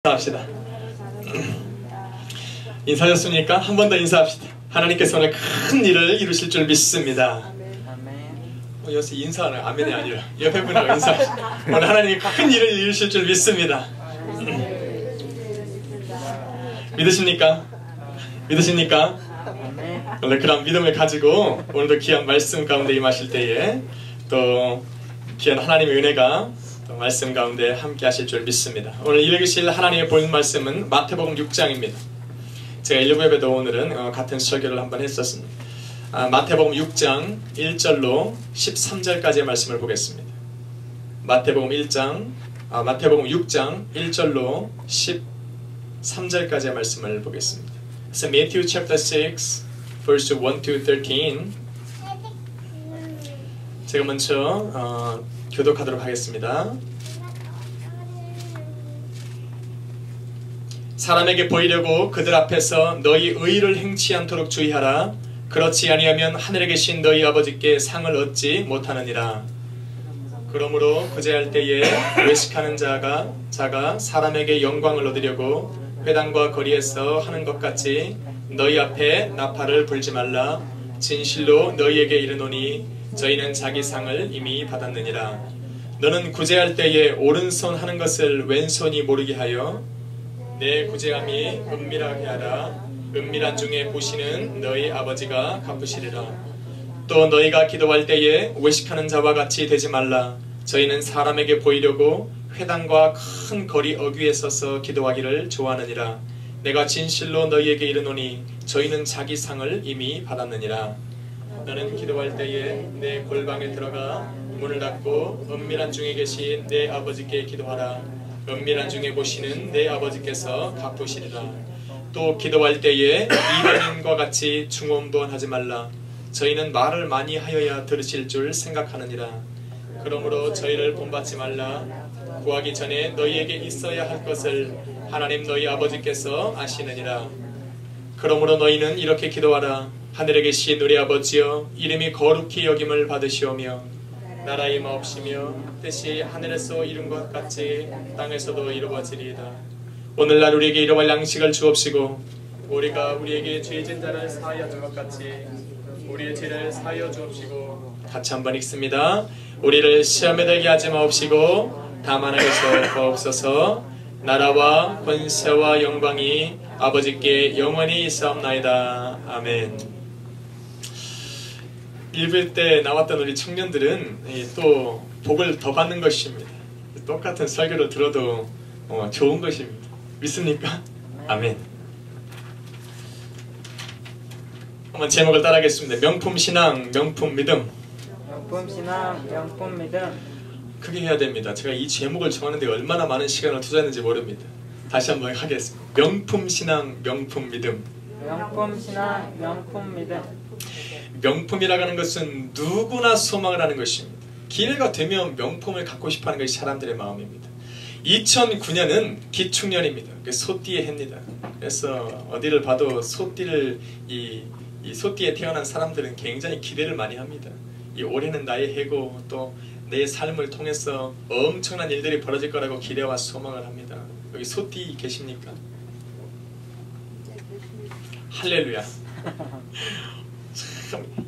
인사합시다. 인사하셨습니까? 한 번 더 인사합시다. 하나님께서 오늘 큰 일을 이루실 줄 믿습니다. 여기서 인사하는 아멘이 아니라 옆에 분하고 인사합시다. 오늘 하나님이 큰 일을 이루실 줄 믿습니다. 믿으십니까? 믿으십니까? 원래 그런 믿음을 가지고 오늘도 귀한 말씀 가운데 임하실 때에 또 귀한 하나님의 은혜가 말씀 가운데 함께 하실 줄 믿습니다. 오늘 읽으실 하나님의 본 말씀은 마태복음 6장입니다. 제가 1부 예배도 오늘은 같은 설교를 한번 했었습니다. 마태복음 6장 1절로 13절까지의 말씀을 보겠습니다. 마태복음 6장 1절로 13절까지의 말씀을 보겠습니다. So Matthew chapter 6 verse 1 to 13. 제가 먼저 교독하도록 하겠습니다. 사람에게 보이려고 그들 앞에서 너희 의를 행치 않도록 주의하라. 그렇지 아니하면 하늘에 계신 너희 아버지께 상을 얻지 못하느니라. 그러므로 구제할 때에 외식하는 자가 사람에게 영광을 얻으려고 회당과 거리에서 하는 것 같이 너희 앞에 나팔을 불지 말라. 진실로 너희에게 이르노니 저희는 자기 상을 이미 받았느니라. 너는 구제할 때에 오른손 하는 것을 왼손이 모르게 하여 내 구제함이 은밀하게 하라. 은밀한 중에 보시는 너희 아버지가 갚으시리라. 또 너희가 기도할 때에 외식하는 자와 같이 되지 말라. 저희는 사람에게 보이려고 회당과 큰 거리 어귀에 서서 기도하기를 좋아하느니라. 내가 진실로 너희에게 이르노니 저희는 자기 상을 이미 받았느니라. 너는 기도할 때에 내 골방에 들어가 문을 닫고 은밀한 중에 계신 내 아버지께 기도하라. 은밀한 중에 보시는 내 아버지께서 갚으시리라. 또 기도할 때에 이방인과 같이 중언부언하지 말라. 저희는 말을 많이 하여야 들으실 줄 생각하느니라. 그러므로 저희를 본받지 말라. 구하기 전에 너희에게 있어야 할 것을 하나님 너희 아버지께서 아시느니라. 그러므로 너희는 이렇게 기도하라. 하늘에 계신 우리 아버지여, 이름이 거룩히 여김을 받으시오며 나라의 임하옵시며 뜻이 하늘에서 이룬 것 같이 땅에서도 이루어지리이다. 오늘날 우리에게 일용할 양식을 주옵시고 우리가 우리에게 죄진 자를 사하여 준 것 같이 우리의 죄를 사하여 주옵시고. 같이 한번 읽습니다. 우리를 시험에 들게 하지 마옵시고 다만 하여서 구하옵소서. 나라와 권세와 영광이 아버지께 영원히 있사옵나이다. 아멘. 일부 때 나왔던 우리 청년들은 또 복을 더 받는 것입니다. 똑같은 설교를 들어도 좋은 것입니다. 믿습니까? 아멘. 한번 제목을 따라하겠습니다. 명품신앙, 명품믿음. 명품신앙, 명품믿음. 크게 해야 됩니다. 제가 이 제목을 정하는데 얼마나 많은 시간을 투자했는지 모릅니다. 다시 한번 하겠습니다. 명품신앙, 명품믿음. 명품신앙, 명품믿음. 명품이라고 하는 것은 누구나 소망을 하는 것입니다. 기회가 되면 명품을 갖고 싶어하는 것이 사람들의 마음입니다. 2009년은 기축년입니다. 소띠의 해입니다. 그래서 어디를 봐도 소띠를 이 소띠에 태어난 사람들은 굉장히 기대를 많이 합니다. 이 올해는 나의 해고 또 내 삶을 통해서 엄청난 일들이 벌어질 거라고 기대와 소망을 합니다. 여기 소띠 계십니까? 할렐루야.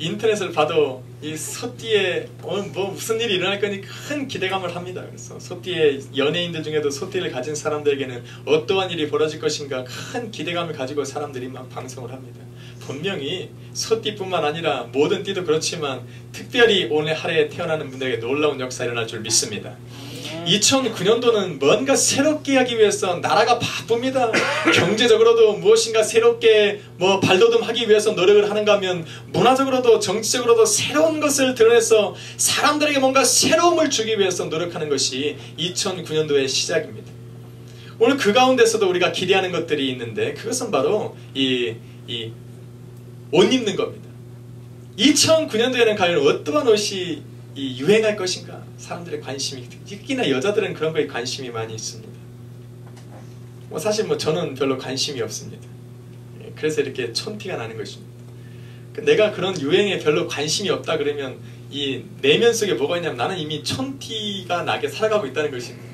인터넷을 봐도 이 소띠에 오늘 무슨 일이 일어날 거니 큰 기대감을 합니다. 그래서 소띠의 연예인들 중에도 소띠를 가진 사람들에게는 어떠한 일이 벌어질 것인가 큰 기대감을 가지고 사람들이 막 방송을 합니다. 분명히 소띠뿐만 아니라 모든 띠도 그렇지만 특별히 오늘 하루에 태어나는 분들에게 놀라운 역사가 일어날 줄 믿습니다. 2009년도는 뭔가 새롭게 하기 위해서 나라가 바쁩니다. 경제적으로도 무엇인가 새롭게 발돋움하기 위해서 노력을 하는가 하면 문화적으로도 정치적으로도 새로운 것을 드러내서 사람들에게 뭔가 새로움을 주기 위해서 노력하는 것이 2009년도의 시작입니다. 오늘 그 가운데서도 우리가 기대하는 것들이 있는데 그것은 바로 옷 입는 겁니다. 2009년도에는 과연 어떠한 옷이 유행할 것인가? 사람들의 관심이, 특히나 여자들은 그런 거에 관심이 많이 있습니다. 사실 저는 별로 관심이 없습니다. 그래서 이렇게 촌티가 나는 것입니다. 내가 그런 유행에 별로 관심이 없다 그러면 이 내면 속에 뭐가 있냐면 나는 이미 촌티가 나게 살아가고 있다는 것입니다.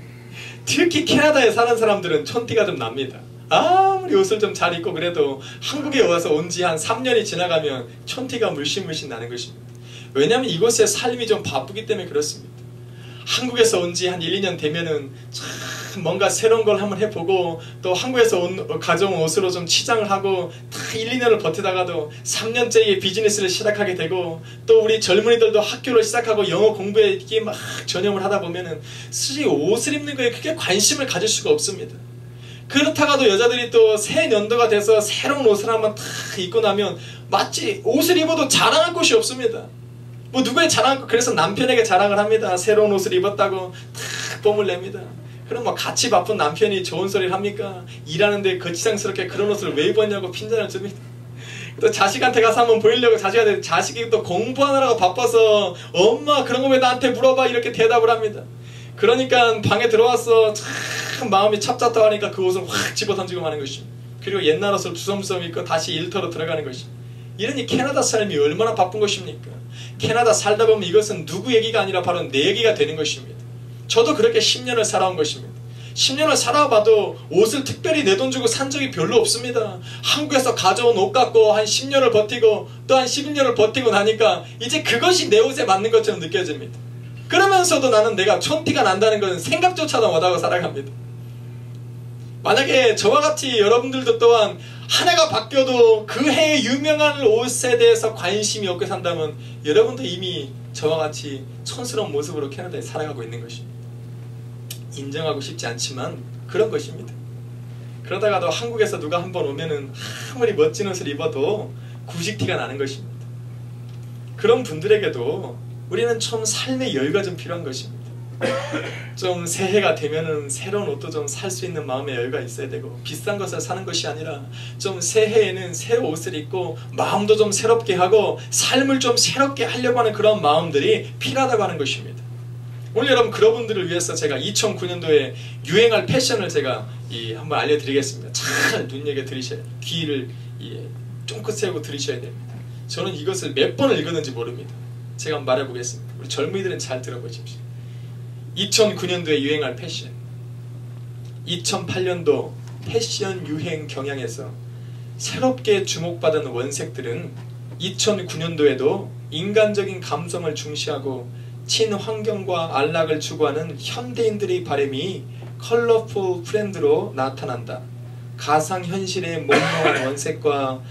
특히 캐나다에 사는 사람들은 촌티가 좀 납니다. 아무리 옷을 좀 잘 입고 그래도 한국에 와서 온 지 한 3년이 지나가면 촌티가 물씬물씬 나는 것입니다. 왜냐하면 이곳의 삶이 좀 바쁘기 때문에 그렇습니다. 한국에서 온 지 한 1, 2년 되면은 참 뭔가 새로운 걸 한번 해보고 또 한국에서 가져온 옷으로 좀 치장을 하고 다 1, 2년을 버티다가도 3년째의 비즈니스를 시작하게 되고 또 우리 젊은이들도 학교를 시작하고 영어 공부에 막 전념을 하다 보면은 솔직히 옷을 입는 거에 크게 관심을 가질 수가 없습니다. 그렇다가도 여자들이 또 새 연도가 돼서 새로운 옷을 한번 탁 입고 나면 마치 옷을 입어도 자랑할 곳이 없습니다. 뭐 누구의 자랑, 그래서 남편에게 자랑을 합니다. 새로운 옷을 입었다고 탁 뽐을 냅니다. 그럼 뭐 같이 바쁜 남편이 좋은 소리를 합니까? 일하는데 거치장스럽게 그런 옷을 왜 입었냐고 핀잔을 줍니다. 또 자식한테 가서 한번 보이려고 자식이 또 공부하느라고 바빠서 엄마 그런 거 왜 나한테 물어봐 이렇게 대답을 합니다. 그러니까 방에 들어와서 참 마음이 찹찹하다 하니까 그 옷을 확 집어 던지고 마는 것입니다. 그리고 옛날 옷을 주섬주섬 입고 다시 일터로 들어가는 것입니다. 이러니 캐나다 삶이 얼마나 바쁜 것입니까? 캐나다 살다 보면 이것은 누구 얘기가 아니라 바로 내 얘기가 되는 것입니다. 저도 그렇게 10년을 살아온 것입니다. 10년을 살아봐도 옷을 특별히 내 돈 주고 산 적이 별로 없습니다. 한국에서 가져온 옷 갖고 한 10년을 버티고 또 한 11년을 버티고 나니까 이제 그것이 내 옷에 맞는 것처럼 느껴집니다. 그러면서도 나는 내가 촌티가 난다는 것은 생각조차도 못하고 살아갑니다. 만약에 저와 같이 여러분들도 또한 한 해가 바뀌어도 그 해의 유명한 옷에 대해서 관심이 없게 산다면 여러분도 이미 저와 같이 촌스러운 모습으로 캐나다에 살아가고 있는 것입니다. 인정하고 싶지 않지만 그런 것입니다. 그러다가도 한국에서 누가 한번 오면은 아무리 멋진 옷을 입어도 구식티가 나는 것입니다. 그런 분들에게도 우리는 좀 삶의 여유가 좀 필요한 것입니다. 좀 새해가 되면은 새로운 옷도 좀 살 수 있는 마음의 여유가 있어야 되고 비싼 것을 사는 것이 아니라 좀 새해에는 새 옷을 입고 마음도 좀 새롭게 하고 삶을 좀 새롭게 하려고 하는 그런 마음들이 필요하다고 하는 것입니다. 오늘 여러분 그런 분들을 위해서 제가 2009년도에 유행할 패션을 제가 한번 알려드리겠습니다. 잘 눈여겨드리셔야 돼요. 귀를 쫑긋 세우고 들으셔야 됩니다. 저는 이것을 몇 번을 읽었는지 모릅니다. 제가 한번 말해보겠습니다. 우리 젊은이들은 잘 들어보십시오. 2009년도에 유행할 패션, 2008년도 패션 유행 경향에서 새롭게 주목받은 원색들은 2009년도에도 인간적인 감성을 중시하고 친환경과 안락을 추구하는 현대인들의 바람이 컬러풀 트렌드로 나타난다. 가상현실의 몽롱한 원색과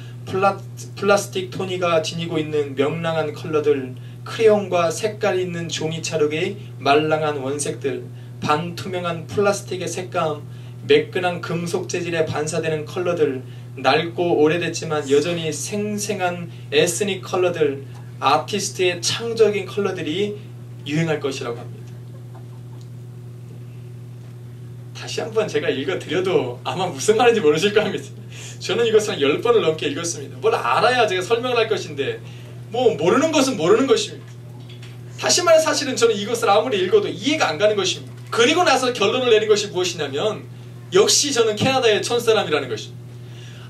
플라스틱 토니가 지니고 있는 명랑한 컬러들, 크레용과 색깔 있는 종이 찰흙의 말랑한 원색들, 반투명한 플라스틱의 색감, 매끈한 금속 재질에 반사되는 컬러들, 낡고 오래됐지만 여전히 생생한 에스닉 컬러들, 아티스트의 창조적인 컬러들이 유행할 것이라고 합니다. 다시 한번 제가 읽어드려도 아마 무슨 말인지 모르실 겁니다. 저는 이것을 10번을 넘게 읽었습니다. 뭘 알아야 제가 설명을 할 것인데 뭐 모르는 것은 모르는 것입니다. 다시 말해 사실은 저는 이것을 아무리 읽어도 이해가 안 가는 것입니다. 그리고 나서 결론을 내린 것이 무엇이냐면 역시 저는 캐나다의 촌사람이라는 것입니다.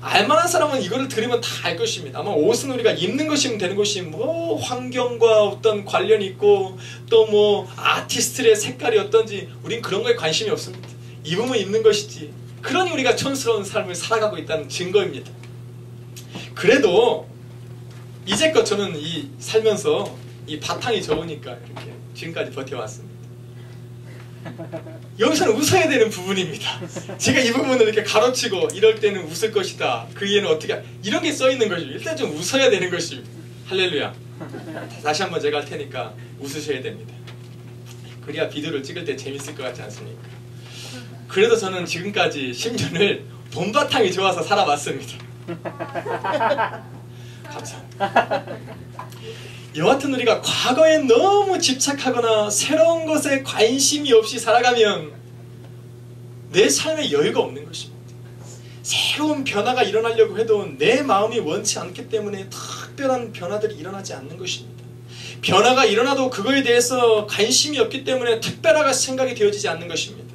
알만한 사람은 이거를 들으면 다 알 것입니다. 아마 옷은 우리가 입는 것이면 되는 것이 뭐 환경과 어떤 관련이 있고 또 뭐 아티스트의 색깔이 어떤지 우린 그런 거에 관심이 없습니다. 입으면 입는 것이지. 그러니 우리가 촌스러운 삶을 살아가고 있다는 증거입니다. 그래도 이제껏 저는 살면서 이 바탕이 좋으니까 이렇게 지금까지 버텨왔습니다. 여기서는 웃어야 되는 부분입니다. 제가 이 부분을 이렇게 가로치고 이럴 때는 웃을 것이다. 그 이해는 어떻게 이런 게 써있는 것입니다. 일단 좀 웃어야 되는 것입니다. 할렐루야. 다시 한번 제가 할 테니까 웃으셔야 됩니다. 그래야 비디오를 찍을 때 재밌을 것 같지 않습니까? 그래도 저는 지금까지 10년을 봄바탕이 좋아서 살아왔습니다. 감사합니다. 여하튼 우리가 과거에 너무 집착하거나 새로운 것에 관심이 없이 살아가면 내 삶에 여유가 없는 것입니다. 새로운 변화가 일어나려고 해도 내 마음이 원치 않기 때문에 특별한 변화들이 일어나지 않는 것입니다. 변화가 일어나도 그거에 대해서 관심이 없기 때문에 특별하게 생각이 되어지지 않는 것입니다.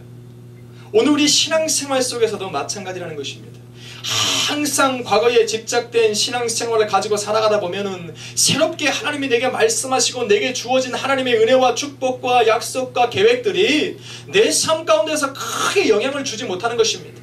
오늘 우리 신앙생활 속에서도 마찬가지라는 것입니다. 항상 과거에 집착된 신앙생활을 가지고 살아가다 보면은 새롭게 하나님이 내게 말씀하시고 내게 주어진 하나님의 은혜와 축복과 약속과 계획들이 내 삶 가운데서 크게 영향을 주지 못하는 것입니다.